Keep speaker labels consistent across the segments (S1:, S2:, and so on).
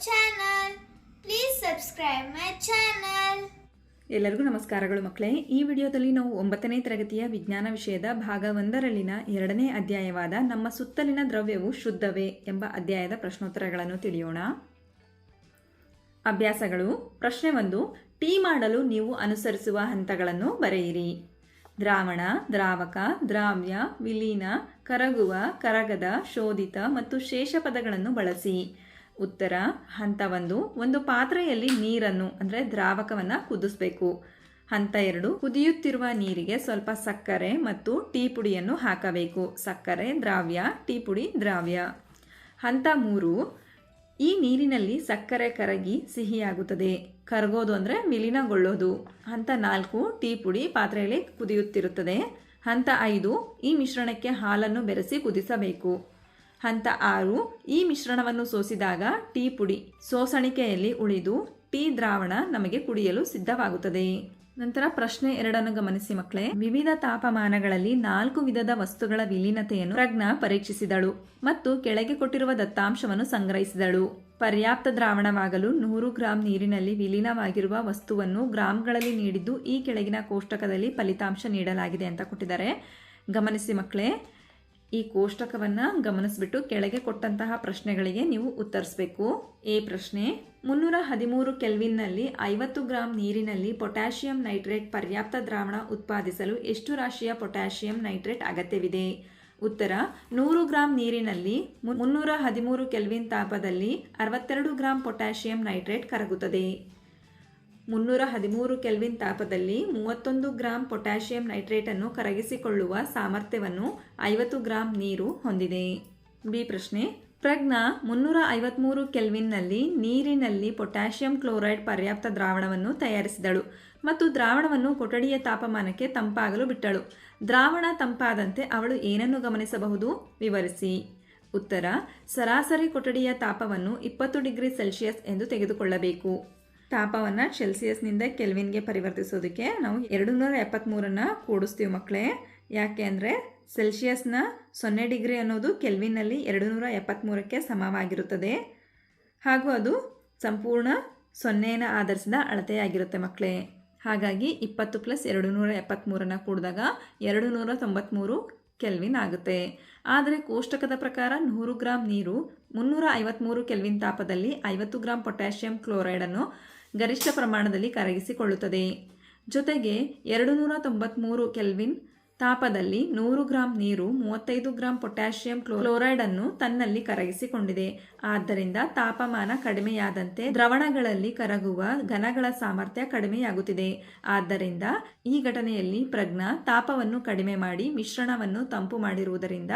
S1: channel. Please subscribe my channel.
S2: ಎಲ್ಲರಿಗೂ ನಮಸ್ಕಾರಗಳು ಮಕ್ಕಳೇ. ಈ ವಿಡಿಯೋದಲ್ಲಿ ನಾವು 9ನೇ ತರಗತಿಯ ವಿಜ್ಞಾನ ವಿಷಯದ ಭಾಗ 1ರಲ್ಲಿನ 2ನೇ ಅಧ್ಯಾಯವಾದ ನಮ್ಮ ಸುತ್ತಲಿನ ದ್ರವ್ಯವು ಶುದ್ಧವೇ ಎಂಬ ಅಧ್ಯಾಯದ ಪ್ರಶ್ನೋತ್ತರಗಳನ್ನು ತಿಳಿಯೋಣ. ಅಭ್ಯಾಸಗಳು. ಪ್ರಶ್ನೆ 1. ಟೀ ಮಾಡಲು ನೀವು ಅನುಸರಿಸುವ ಹಂತಗಳನ್ನು ಬರೆಯಿರಿ. ದ್ರಾವಣ, ದ್ರಾವಕ, ದ್ರಾವ್ಯ, ವಿಲೀನ, ಕರಗುವ, ಕರಗದ, ಶೋಧಿತ ಮತ್ತು ಶೇಷ ಪದಗಳನ್ನು ಬಳಸಿ. ಉತ್ತರ. ಹಂತ 1. ಒಂದು ಪಾತ್ರೆಯಲ್ಲಿ ನೀರನ್ನು ಅಂದರೆ ದ್ರಾವಕವನ್ನು ಕುದಿಸಬೇಕು. ಹಂತ 2. ಕುದಿಯುತ್ತಿರುವ ನೀರಿಗೆ ಸ್ವಲ್ಪ ಸಕ್ಕರೆ ಮತ್ತು ಟೀ ಪುಡಿಯನ್ನು ಹಾಕಬೇಕು. ಸಕ್ಕರೆ ದ್ರಾವ್ಯ, ಟೀ ಪುಡಿ ದ್ರಾವ್ಯ. ಹಂತ 3. ಈ ನೀರಿನಲ್ಲಿ ಸಕ್ಕರೆ ಕರಗಿ ಸಿಹಿಯಾಗುತ್ತದೆ. ಕರಗೋದು ಅಂದರೆ ವಿಲೀನಗೊಳ್ಳೋದು. ಹಂತ 4. ಟೀ ಪುಡಿ ಪಾತ್ರೆಯಲ್ಲಿ ಕುದಿಯುತ್ತಿರುತ್ತದೆ. ಹಂತ 5. ಈ ಮಿಶ್ರಣಕ್ಕೆ ಹಾಲನ್ನು ಬೆರೆಸಿ ಕುದಿಸಬೇಕು. ಹಂತ 6. ಈ ಮಿಶ್ರಣವನ್ನು ಸೋಸಿದಾಗ ಟೀ ಪುಡಿ ಸೋಸಣಿಕೆಯಲ್ಲಿ ಉಳಿದು ಟೀ ದ್ರಾವಣ ನಮಗೆ ಕುಡಿಯಲು ಸಿದ್ಧವಾಗುತ್ತದೆ. ನಂತರ ಪ್ರಶ್ನೆ 2 ಗಮನಿಸಿ ಮಕ್ಕಳೇ. ವಿವಿಧ ತಾಪಮಾನಗಳಲ್ಲಿ 4 ವಿಧದ ವಸ್ತುಗಳ ವಿಲೀನತೆಯನ್ನು ಪ್ರಜ್ಞಾ ಪರೀಕ್ಷಿಸಿದಳು ಮತ್ತು ಕೆಳಗೆ ಕೊಟ್ಟಿರುವ ದತ್ತಾಂಶವನ್ನು ಸಂಗ್ರಹಿಸಿದಳು. ಪರ್ಯಾಪ್ತ ದ್ರಾವಣವಾಗಲು 100 ಗ್ರಾಂ ನೀರಿನಲ್ಲಿ ವಿಲೀನವಾಗಿರುವ ವಸ್ತುವನ್ನು ಗ್ರಾಂಗಳಲ್ಲಿ ನೀಡಿದ್ದು ಈ ಕೆಳಗಿನ ಕೋಷ್ಟಕದಲ್ಲಿ ಫಲಿತಾಂಶ ನೀಡಲಾಗಿದೆ ಅಂತ ಕೊಟ್ಟಿದ್ದಾರೆ. ಗಮನಿಸಿ ಮಕ್ಕಳೇ. ಈ ಕೋಷ್ಟಕವನ್ನು ಗಮನಿಸಿಬಿಟ್ಟು ಕೆಳಗೆ ಕೊಟ್ಟಂತಹ ಪ್ರಶ್ನೆಗಳಿಗೆ ನೀವು ಉತ್ತರಿಸಬೇಕು. ಎ ಪ್ರಶ್ನೆ. 313 ಕೆಲ್ವಿನ್ನಲ್ಲಿ 50 ಗ್ರಾಂ ನೀರಿನಲ್ಲಿ ಪೊಟ್ಯಾಷಿಯಂ ನೈಟ್ರೇಟ್ ಪರ್ಯಾಪ್ತ ದ್ರಾವಣ ಉತ್ಪಾದಿಸಲು ಎಷ್ಟು ರಾಶಿಯ ಪೊಟ್ಯಾಷಿಯಂ ನೈಟ್ರೇಟ್ ಅಗತ್ಯವಿದೆ? ಉತ್ತರ. 100 ಗ್ರಾಂ ನೀರಿನಲ್ಲಿ 313 ಕೆಲ್ವಿನ್ ತಾಪದಲ್ಲಿ 62 ಗ್ರಾಂ ಪೊಟ್ಯಾಷಿಯಂ ನೈಟ್ರೇಟ್ ಕರಗುತ್ತದೆ. 313 ಕೆಲ್ವಿನ್ ತಾಪದಲ್ಲಿ 31 ಗ್ರಾಂ ಪೊಟ್ಯಾಷಿಯಂ ನೈಟ್ರೇಟನ್ನು ಕರಗಿಸಿಕೊಳ್ಳುವ ಸಾಮರ್ಥ್ಯವನ್ನು 50 ಗ್ರಾಂ ನೀರು ಹೊಂದಿದೆ. ಬಿ ಪ್ರಶ್ನೆ. ಪ್ರಜ್ಞಾ 353 ಕೆಲ್ವಿನ್ನಲ್ಲಿ ನೀರಿನಲ್ಲಿ ಪೊಟ್ಯಾಷಿಯಂ ಕ್ಲೋರೈಡ್ ಪರ್ಯಾಪ್ತ ದ್ರಾವಣವನ್ನು ತಯಾರಿಸಿದಳು ಮತ್ತು ದ್ರಾವಣವನ್ನು ಕೊಠಡಿಯ ತಾಪಮಾನಕ್ಕೆ ತಂಪಾಗಲು ಬಿಟ್ಟಳು. ದ್ರಾವಣ ತಂಪಾದಂತೆ ಅವಳು ಏನನ್ನು ಗಮನಿಸಬಹುದು? ವಿವರಿಸಿ. ಉತ್ತರ. ಸರಾಸರಿ ಕೊಠಡಿಯ ತಾಪವನ್ನು 20 ಡಿಗ್ರಿ ಸೆಲ್ಸಿಯಸ್ ಎಂದು ತೆಗೆದುಕೊಳ್ಳಬೇಕು. ತಾಪವನ್ನು ಸೆಲ್ಸಿಯಸ್ನಿಂದ ಕೆಲ್ವಿನ್ಗೆ ಪರಿವರ್ತಿಸೋದಕ್ಕೆ ನಾವು 273 ಕೂಡಿಸ್ತೀವಿ ಮಕ್ಕಳೇ. ಯಾಕೆ ಅಂದರೆ ಸೆಲ್ಸಿಯಸ್ನ 0 ಡಿಗ್ರಿ ಅನ್ನೋದು ಕೆಲ್ವಿನ್ನಲ್ಲಿ 273ಕ್ಕೆ ಸಮವಾಗಿರುತ್ತದೆ ಹಾಗೂ ಅದು ಸಂಪೂರ್ಣ 0ನ ಆಧರಿಸಿದ ಅಳತೆಯಾಗಿರುತ್ತೆ ಮಕ್ಕಳೇ. ಹಾಗಾಗಿ 20 + 273 ಕೂಡಿದಾಗ 293 ಕೆಲ್ವಿನ್ ಆಗುತ್ತೆ. ಆದರೆ ಕೋಷ್ಟಕದ ಪ್ರಕಾರ 100 ಗ್ರಾಂ ನೀರು 353 ಕೆಲ್ವಿನ್ ತಾಪದಲ್ಲಿ 50 ಗ್ರಾಂ ಪೊಟ್ಯಾಷಿಯಂ ಕ್ಲೋರೈಡನ್ನು ಗರಿಷ್ಠ ಪ್ರಮಾಣದಲ್ಲಿ ಕರಗಿಸಿಕೊಳ್ಳುತ್ತದೆ. ಜೊತೆಗೆ 293 ಕೆಲ್ವಿನ್ ತಾಪದಲ್ಲಿ 100 ಗ್ರಾಂ ನೀರು 35 ಗ್ರಾಂ ಪೊಟ್ಯಾಷಿಯಂ ಕ್ಲೋರೈಡನ್ನು ತನ್ನಲ್ಲಿ ಕರಗಿಸಿಕೊಂಡಿದೆ. ಆದ್ದರಿಂದ ತಾಪಮಾನ ಕಡಿಮೆಯಾದಂತೆ ದ್ರವಣಗಳಲ್ಲಿ ಕರಗುವ ಘನಗಳ ಸಾಮರ್ಥ್ಯ ಕಡಿಮೆಯಾಗುತ್ತಿದೆ. ಆದ್ದರಿಂದ ಈ ಘಟನೆಯಲ್ಲಿ ಪ್ರಜ್ಞಾ ತಾಪವನ್ನು ಕಡಿಮೆ ಮಾಡಿ ಮಿಶ್ರಣವನ್ನು ತಂಪು ಮಾಡಿರುವುದರಿಂದ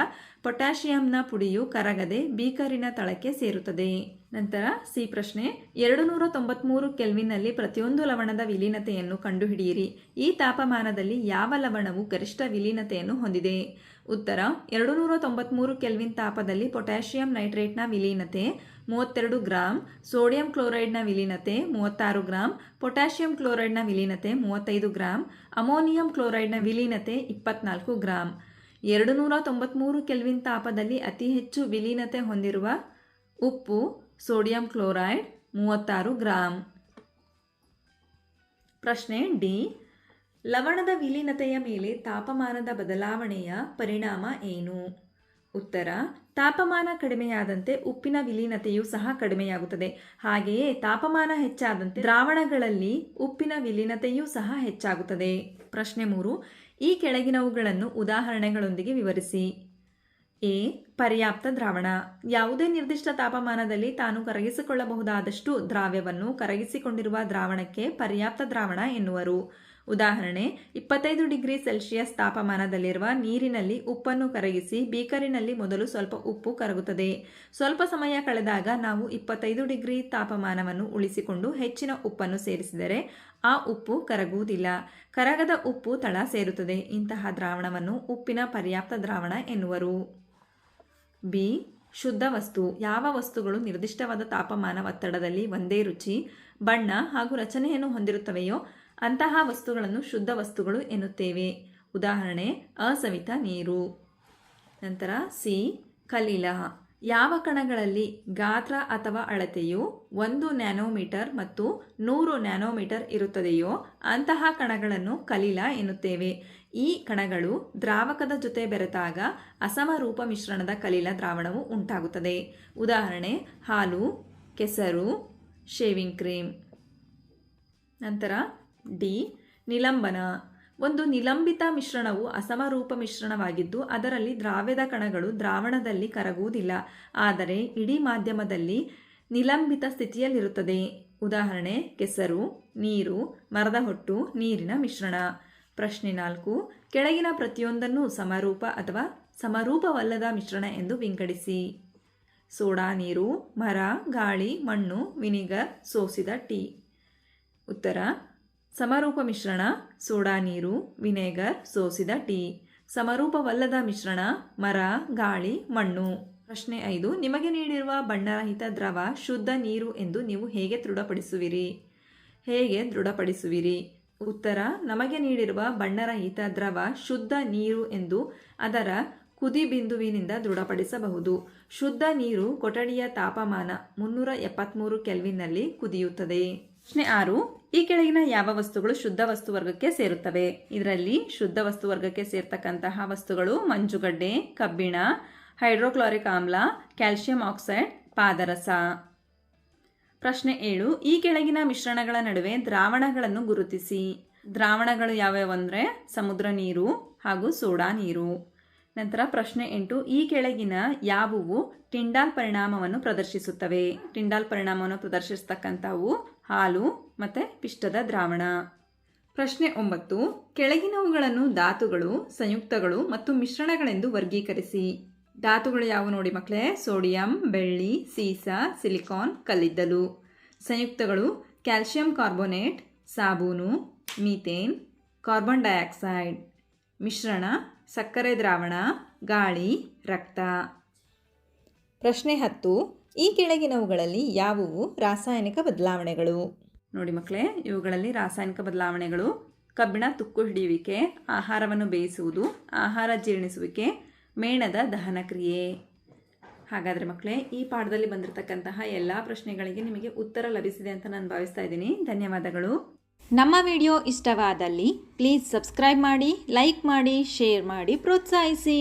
S2: ಪೊಟ್ಯಾಷಿಯಂನ ಪುಡಿಯು ಕರಗದೆ ಬೀಕರಿನ ತಳಕ್ಕೆ ಸೇರುತ್ತದೆ. ನಂತರ ಸಿ ಪ್ರಶ್ನೆ. 293 ಕೆಲ್ವಿನ್ನಲ್ಲಿ ಪ್ರತಿಯೊಂದು ಲವಣದ ವಿಲೀನತೆಯನ್ನು ಕಂಡುಹಿಡಿಯಿರಿ. ಈ ತಾಪಮಾನದಲ್ಲಿ ಯಾವ ಲವಣವು ಗರಿಷ್ಠ ವಿಲೀನತೆಯನ್ನು ಹೊಂದಿದೆ? ಉತ್ತರ. 293 ಕೆಲ್ವಿನ್ ತಾಪದಲ್ಲಿ ಪೊಟ್ಯಾಷಿಯಂ ನೈಟ್ರೇಟ್ನ ವಿಲೀನತೆ 32 ಗ್ರಾಂ, ಸೋಡಿಯಂ ಕ್ಲೋರೈಡ್ನ ವಿಲೀನತೆ 36 ಗ್ರಾಂ, ಪೊಟ್ಯಾಷಿಯಂ ಕ್ಲೋರೈಡ್ನ ವಿಲೀನತೆ 35 ಗ್ರಾಂ, ಅಮೋನಿಯಂ ಕ್ಲೋರೈಡ್ನ ವಿಲೀನತೆ 24 ಗ್ರಾಂ. 293 ಕೆಲ್ವಿನ್ ತಾಪದಲ್ಲಿ ಅತಿ ಹೆಚ್ಚು ವಿಲೀನತೆ ಹೊಂದಿರುವ ಉಪ್ಪು ಸೋಡಿಯಂ ಕ್ಲೋರೈಡ್ 36 ಗ್ರಾಂ. ಪ್ರಶ್ನೆ ಡಿ. ಲವಣದ ವಿಲೀನತೆಯ ಮೇಲೆ ತಾಪಮಾನದ ಬದಲಾವಣೆಯ ಪರಿಣಾಮ ಏನು? ಉತ್ತರ. ತಾಪಮಾನ ಕಡಿಮೆಯಾದಂತೆ ಉಪ್ಪಿನ ವಿಲೀನತೆಯು ಸಹ ಕಡಿಮೆಯಾಗುತ್ತದೆ. ಹಾಗೆಯೇ ತಾಪಮಾನ ಹೆಚ್ಚಾದಂತೆ ದ್ರಾವಣಗಳಲ್ಲಿ ಉಪ್ಪಿನ ವಿಲೀನತೆಯೂ ಸಹ ಹೆಚ್ಚಾಗುತ್ತದೆ. ಪ್ರಶ್ನೆ 3. ಈ ಕೆಳಗಿನವುಗಳನ್ನು ಉದಾಹರಣೆಗಳೊಂದಿಗೆ ವಿವರಿಸಿ. ಎ. ಪರ್ಯಾಪ್ತ ದ್ರಾವಣ. ಯಾವುದೇ ನಿರ್ದಿಷ್ಟ ತಾಪಮಾನದಲ್ಲಿ ತಾನು ಕರಗಿಸಿಕೊಳ್ಳಬಹುದಾದಷ್ಟು ದ್ರಾವ್ಯವನ್ನು ಕರಗಿಸಿಕೊಂಡಿರುವ ದ್ರಾವಣಕ್ಕೆ ಪರ್ಯಾಪ್ತ ದ್ರಾವಣ ಎನ್ನುವರು. ಉದಾಹರಣೆ. 25 ಡಿಗ್ರಿ ಸೆಲ್ಸಿಯಸ್ ತಾಪಮಾನದಲ್ಲಿರುವ ನೀರಿನಲ್ಲಿ ಉಪ್ಪನ್ನು ಕರಗಿಸಿ ಬೀಕರಿನಲ್ಲಿ ಮೊದಲು ಸ್ವಲ್ಪ ಉಪ್ಪು ಕರಗುತ್ತದೆ. ಸ್ವಲ್ಪ ಸಮಯ ಕಳೆದಾಗ ನಾವು 25 ಡಿಗ್ರಿ ತಾಪಮಾನವನ್ನು ಉಳಿಸಿಕೊಂಡು ಹೆಚ್ಚಿನ ಉಪ್ಪನ್ನು ಸೇರಿಸಿದರೆ ಆ ಉಪ್ಪು ಕರಗುವುದಿಲ್ಲ. ಕರಗದ ಉಪ್ಪು ತಳ ಸೇರುತ್ತದೆ. ಇಂತಹ ದ್ರಾವಣವನ್ನು ಉಪ್ಪಿನ ಪರ್ಯಾಪ್ತ ದ್ರಾವಣ ಎನ್ನುವರು. ಬಿ. ಶುದ್ಧ ವಸ್ತು. ಯಾವ ವಸ್ತುಗಳು ನಿರ್ದಿಷ್ಟವಾದ ತಾಪಮಾನ ಒತ್ತಡದಲ್ಲಿ ಒಂದೇ ರುಚಿ, ಬಣ್ಣ ಹಾಗೂ ರಚನೆಯನ್ನು ಹೊಂದಿರುತ್ತವೆಯೋ ಅಂತಹ ವಸ್ತುಗಳನ್ನು ಶುದ್ಧ ವಸ್ತುಗಳು ಎನ್ನುತ್ತೇವೆ. ಉದಾಹರಣೆ. ಅಸವಿತ ನೀರು. ನಂತರ ಸಿ. ಕಲಿಲ. ಯಾವ ಕಣಗಳಲ್ಲಿ ಗಾತ್ರ ಅಥವಾ ಅಳತೆಯು 1 ನ್ಯಾನೋಮೀಟರ್ ಮತ್ತು 100 ನ್ಯಾನೋಮೀಟರ್ ಇರುತ್ತದೆಯೋ ಅಂತಹ ಕಣಗಳನ್ನು ಕಲಿಲ ಎನ್ನುತ್ತೇವೆ. ಈ ಕಣಗಳು ದ್ರಾವಕದ ಜೊತೆ ಬೆರೆತಾಗ ಅಸಮರೂಪ ಮಿಶ್ರಣದ ಕಲಿಲ ದ್ರಾವಣವು ಉಂಟಾಗುತ್ತದೆ. ಉದಾಹರಣೆ ಹಾಲು, ಕೆಸರು, ಶೇವಿಂಗ್ ಕ್ರೀಮ್. ನಂತರ ಡಿ ನಿಲಂಬನ. ಒಂದು ನಿಲಂಬಿತ ಮಿಶ್ರಣವು ಅಸಮರೂಪ ಮಿಶ್ರಣವಾಗಿದ್ದು ಅದರಲ್ಲಿ ದ್ರಾವ್ಯದ ಕಣಗಳು ದ್ರಾವಣದಲ್ಲಿ ಕರಗುವುದಿಲ್ಲ, ಆದರೆ ಇಡೀ ಮಾಧ್ಯಮದಲ್ಲಿ ನಿಲಂಬಿತ ಸ್ಥಿತಿಯಲ್ಲಿರುತ್ತದೆ. ಉದಾಹರಣೆ ಕೆಸರು, ನೀರು, ಮರದ ಹೊಟ್ಟು, ನೀರಿನ ಮಿಶ್ರಣ. ಪ್ರಶ್ನೆ 4. ಕೆಳಗಿನ ಪ್ರತಿಯೊಂದನ್ನು ಸಮರೂಪ ಅಥವಾ ಸಮರೂಪವಲ್ಲದ ಮಿಶ್ರಣ ಎಂದು ವಿಂಗಡಿಸಿ. ಸೋಡಾ ನೀರು, ಮರ, ಗಾಳಿ, ಮಣ್ಣು, ವಿನಿಗರ್, ಸೋಸಿದ ಟೀ. ಉತ್ತರ ಸಮರೂಪ ಮಿಶ್ರಣ ಸೋಡಾ ನೀರು, ವಿನೆಗರ್, ಸೋಸಿದ ಟೀ. ಸಮರೂಪವಲ್ಲದ ಮಿಶ್ರಣ ಮರ, ಗಾಳಿ, ಮಣ್ಣು. ಪ್ರಶ್ನೆ 5. ನಿಮಗೆ ನೀಡಿರುವ ಬಣ್ಣರಹಿತ ದ್ರವ ಶುದ್ಧ ನೀರು ಎಂದು ನೀವು ಹೇಗೆ ದೃಢಪಡಿಸುವಿರಿ? ಉತ್ತರ ನಮಗೆ ನೀಡಿರುವ ಬಣ್ಣರಹಿತ ದ್ರವ ಶುದ್ಧ ನೀರು ಎಂದು ಅದರ ಕುದಿ ಬಿಂದುವಿನಿಂದ ದೃಢಪಡಿಸಬಹುದು. ಶುದ್ಧ ನೀರು ಕೊಠಡಿಯ ತಾಪಮಾನ 373 ಕೆಲ್ವಿನ್ನಲ್ಲಿ ಕುದಿಯುತ್ತದೆ. ಪ್ರಶ್ನೆ 6. ಈ ಕೆಳಗಿನ ಯಾವ ವಸ್ತುಗಳು ಶುದ್ಧ ವಸ್ತು ವರ್ಗಕ್ಕೆ ಸೇರುತ್ತವೆ? ಇದರಲ್ಲಿ ಶುದ್ಧ ವಸ್ತು ವರ್ಗಕ್ಕೆ ಸೇರ್ತಕ್ಕಂತಹ ವಸ್ತುಗಳು ಮಂಜುಗಡ್ಡೆ, ಕಬ್ಬಿಣ, ಹೈಡ್ರೋಕ್ಲೋರಿಕ್ ಆಮ್ಲ, ಕ್ಯಾಲ್ಸಿಯಂ ಆಕ್ಸೈಡ್, ಪಾದರಸ. ಪ್ರಶ್ನೆ 7. ಈ ಕೆಳಗಿನ ಮಿಶ್ರಣಗಳ ನಡುವೆ ದ್ರಾವಣಗಳನ್ನು ಗುರುತಿಸಿ. ದ್ರಾವಣಗಳು ಯಾವ್ಯಾವಂದರೆ ಸಮುದ್ರ ನೀರು ಹಾಗೂ ಸೋಡಾ ನೀರು. ನಂತರ ಪ್ರಶ್ನೆ 8. ಈ ಕೆಳಗಿನ ಯಾವುವು ಟಿಂಡಾಲ್ ಪರಿಣಾಮವನ್ನು ಪ್ರದರ್ಶಿಸುತ್ತವೆ? ಟಿಂಡಾಲ್ ಪರಿಣಾಮವನ್ನು ಪ್ರದರ್ಶಿಸ್ತಕ್ಕಂಥವು ಹಾಲು ಮತ್ತು ಪಿಷ್ಟದ ದ್ರಾವಣ. ಪ್ರಶ್ನೆ 9. ಕೆಳಗಿನವುಗಳನ್ನು ಧಾತುಗಳು, ಸಂಯುಕ್ತಗಳು ಮತ್ತು ಮಿಶ್ರಣಗಳೆಂದು ವರ್ಗೀಕರಿಸಿ. ಧಾತುಗಳು ಯಾವುವು ನೋಡಿ ಮಕ್ಕಳೇ? ಸೋಡಿಯಂ, ಬೆಳ್ಳಿ, ಸೀಸ, ಸಿಲಿಕಾನ್, ಕಲ್ಲಿದ್ದಲು. ಸಂಯುಕ್ತಗಳು ಕ್ಯಾಲ್ಸಿಯಂ ಕಾರ್ಬೋನೇಟ್, ಸಾಬೂನು, ಮೀಥೇನ್, ಕಾರ್ಬನ್ ಡೈಆಕ್ಸೈಡ್. ಮಿಶ್ರಣ ಸಕ್ಕರೆ ದ್ರಾವಣ, ಗಾಳಿ, ರಕ್ತ. ಪ್ರಶ್ನೆ 10. ಈ ಕೆಳಗಿನವುಗಳಲ್ಲಿ ಯಾವುವು ರಾಸಾಯನಿಕ ಬದಲಾವಣೆಗಳು? ನೋಡಿ ಮಕ್ಕಳೇ, ಇವುಗಳಲ್ಲಿ ರಾಸಾಯನಿಕ ಬದಲಾವಣೆಗಳು ಕಬ್ಬಿಣ ತುಕ್ಕು ಹಿಡಿಯುವಿಕೆ, ಆಹಾರವನ್ನು ಬೇಯಿಸುವುದು, ಆಹಾರ ಜೀರ್ಣಿಸುವಿಕೆ, ಮೇಣದ ದಹನ ಕ್ರಿಯೆ. ಹಾಗಾದರೆ ಮಕ್ಕಳೇ, ಈ ಪಾಠದಲ್ಲಿ ಬಂದಿರತಕ್ಕಂತಹ ಎಲ್ಲ ಪ್ರಶ್ನೆಗಳಿಗೆ ನಿಮಗೆ ಉತ್ತರ ಲಭಿಸಿದೆ ಅಂತ ನಾನು ಭಾವಿಸ್ತಾ ಇದ್ದೀನಿ. ಧನ್ಯವಾದಗಳು.
S3: ನಮ್ಮ ವಿಡಿಯೋ ಇಷ್ಟವಾದಲ್ಲಿ ಪ್ಲೀಸ್ ಸಬ್ಸ್ಕ್ರೈಬ್ ಮಾಡಿ, ಲೈಕ್ ಮಾಡಿ, ಶೇರ್ ಮಾಡಿ, ಪ್ರೋತ್ಸಾಹಿಸಿ.